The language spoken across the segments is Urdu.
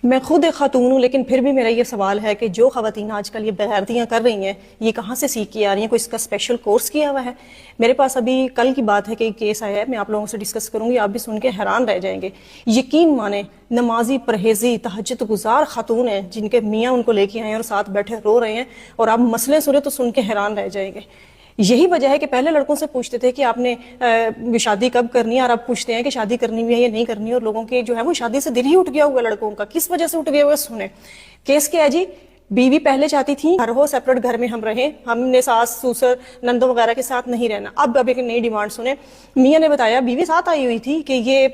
میں خود ایک خاتون ہوں، لیکن پھر بھی میرا یہ سوال ہے کہ جو خواتین آج کل یہ بغیرتیاں کر رہی ہیں یہ کہاں سے سیکھ کے آ رہی ہیں؟ کوئی اس کا اسپیشل کورس کیا ہوا ہے؟ میرے پاس ابھی کل کی بات ہے کہ ایک کیس آیا ہے، میں آپ لوگوں سے ڈسکس کروں گی، آپ بھی سن کے حیران رہ جائیں گے۔ یقین مانیں نمازی پرہیزی تہجد گزار خاتون ہیں جن کے میاں ان کو لے کے آئے ہیں اور ساتھ بیٹھے رو رہے ہیں، اور آپ مسئلے سنیں تو سن کے حیران رہ جائیں گے۔ یہی وجہ ہے کہ پہلے لڑکوں سے پوچھتے تھے کہ آپ نے شادی کب کرنی ہے، اور اب پوچھتے ہیں کہ شادی کرنی بھی ہے یا نہیں کرنی ہے، اور لوگوں کے جو ہے وہ شادی سے دل ہی اٹھ گیا ہوا ہے لڑکوں کا۔ کس وجہ سے اٹھ گیا ہوا ہے؟ سنیں کیس کیا ہے جی۔ بیوی پہلے چاہتی تھی گھر ہو، سیپریٹ گھر میں ہم رہیں، ہم نے ساس سسر نندوں وغیرہ کے ساتھ نہیں رہنا۔ اب ایک نئی ڈیمانڈ سنیں، میاں نے بتایا بیوی ساتھ آئی ہوئی تھی کہ یہ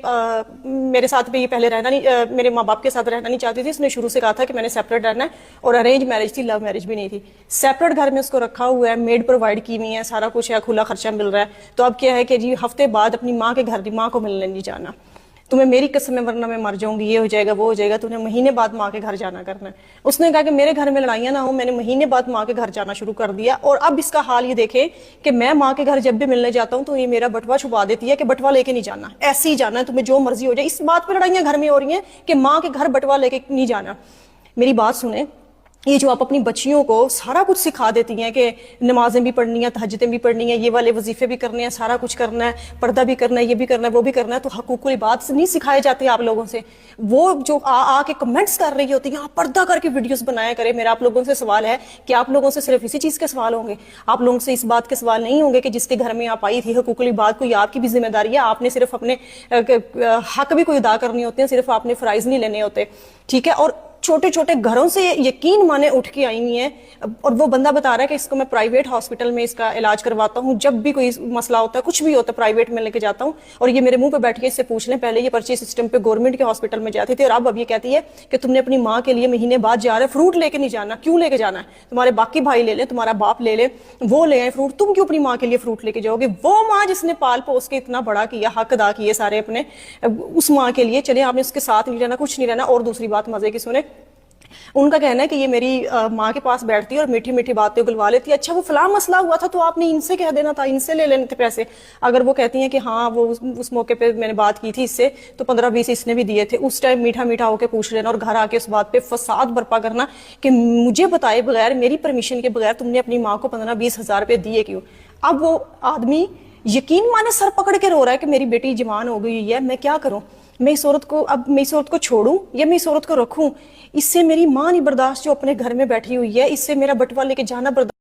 میرے ساتھ بھی یہ پہلے رہنا نہیں، میرے ماں باپ کے ساتھ رہنا نہیں چاہتی تھی، اس نے شروع سے کہا تھا کہ میں نے سیپریٹ رہنا ہے، اور ارینج میرج تھی، لو میرج بھی نہیں تھی۔ سیپریٹ گھر میں اس کو رکھا ہوا ہے، میڈ پرووائڈ کی ہوئی ہے، سارا کچھ ہے، کھلا خرچہ مل رہا ہے۔ تو اب کیا ہے کہ جی ہفتے بعد اپنی ماں کے گھر ماں کو ملنے نہیں جانا، تمہیں میری قسم ہے ورنہ میں مر جاؤں گی، یہ ہو جائے گا وہ ہو جائے گا، تمہیں مہینے بعد ماں کے گھر جانا کرنا ہے۔ اس نے کہا کہ میرے گھر میں لڑائیاں نہ ہوں، میں نے مہینے بعد ماں کے گھر جانا شروع کر دیا، اور اب اس کا حال یہ دیکھیں کہ میں ماں کے گھر جب بھی ملنے جاتا ہوں تو یہ میرا بٹوا چھپا دیتی ہے کہ بٹوا لے کے نہیں جانا، ایسے ہی جانا ہے، تمہیں جو مرضی ہو جائے۔ اس بات پہ لڑائیاں گھر میں ہو رہی ہیں کہ ماں کے گھر بٹوا لے کے نہیں جانا۔ میری بات سنیں، یہ جو آپ اپنی بچیوں کو سارا کچھ سکھا دیتی ہیں کہ نمازیں بھی پڑھنی ہیں، تہجدیں بھی پڑھنی ہیں، یہ والے وظیفے بھی کرنے ہیں، سارا کچھ کرنا ہے، پردہ بھی کرنا ہے، یہ بھی کرنا ہے، وہ بھی کرنا ہے، تو حقوق العباد سے نہیں سکھائے جاتے آپ لوگوں سے؟ وہ جو آ کے کمنٹس کر رہی ہوتی ہیں، آپ پردہ کر کے ویڈیوز بنایا کرے۔ میرا آپ لوگوں سے سوال ہے کہ آپ لوگوں سے صرف اسی چیز کے سوال ہوں گے؟ آپ لوگوں سے اس بات کے سوال نہیں ہوں گے کہ جس کے گھر میں آپ آئی تھی حقوق العباد کو یہ آپ کی بھی ذمہ داری ہے، آپ نے صرف اپنے حق بھی کوئی ادا کرنے ہوتے ہیں، صرف آپ نے فرائض نہیں لینے ہوتے، ٹھیک ہے؟ اور چھوٹے چھوٹے گھروں سے یقین مانے اٹھ کے آئی ہوئی ہیں، اور وہ بندہ بتا رہا ہے کہ اس کو میں پرائیویٹ ہاسپٹل میں اس کا علاج کرواتا ہوں، جب بھی کوئی مسئلہ ہوتا ہے کچھ بھی ہوتا ہے پرائیویٹ میں لے کے جاتا ہوں، اور یہ میرے منہ پہ بیٹھ کے اس سے پوچھ لیں، پہلے یہ پرچی سسٹم پہ گورنمنٹ کے ہاسپٹل میں جاتی تھی، اور اب یہ کہتی ہے کہ تم نے اپنی ماں کے لیے مہینے بعد جا رہے ہیں، فروٹ لے کے نہیں جانا۔ کیوں لے کے جانا ہے؟ تمہارے باقی بھائی لے لیں، تمہارا باپ لے لے، وہ لے آئے فروٹ، تم کیوں اپنی ماں کے لیے فروٹ لے کے جاؤ گے؟ وہ ماں جس نے پال پوس کے اتنا بڑا کیا، حق ادا کیے سارے اپنے، اس ماں کے لیے چلے آپ نے اس کے ساتھ نہیں رہنا، کچھ نہیں رہنا۔ اور دوسری بات مزے کی سنیں، ان کا کہنا ہے کہ یہ میری ماں کے پاس بیٹھتی ہے اور میٹھی میٹھی باتیں گلوا لیتی ہے۔ اچھا وہ فلاں مسئلہ ہوا تھا تو آپ نے ان سے کہہ دینا تھا، ان سے لے لینے تھے پیسے۔ اگر وہ کہتی ہیں کہ ہاں وہ اس موقع پہ میں نے بات کی تھی اس سے تو 15-20 اس نے بھی دیے تھے، اس ٹائم میٹھا میٹھا ہو کے پوچھ لینا، اور گھر آ کے اس بات پہ فساد برپا کرنا کہ مجھے بتائے بغیر، میری پرمیشن کے بغیر تم نے اپنی ماں کو 15-20 ہزار روپے دیے کیوں؟ اب وہ آدمی یقین مانے سر پکڑ کے رو رہا ہے کہ میری بیٹی جوان ہو گئی ہے، میں کیا کروں؟ میں اس عورت کو اب میں اس عورت کو چھوڑوں یا میں اس عورت کو رکھوں؟ اس سے میری ماں نہیں برداشت جو اپنے گھر میں بیٹھی ہوئی ہے، اس سے میرا بٹوا لے کے جانا برداشت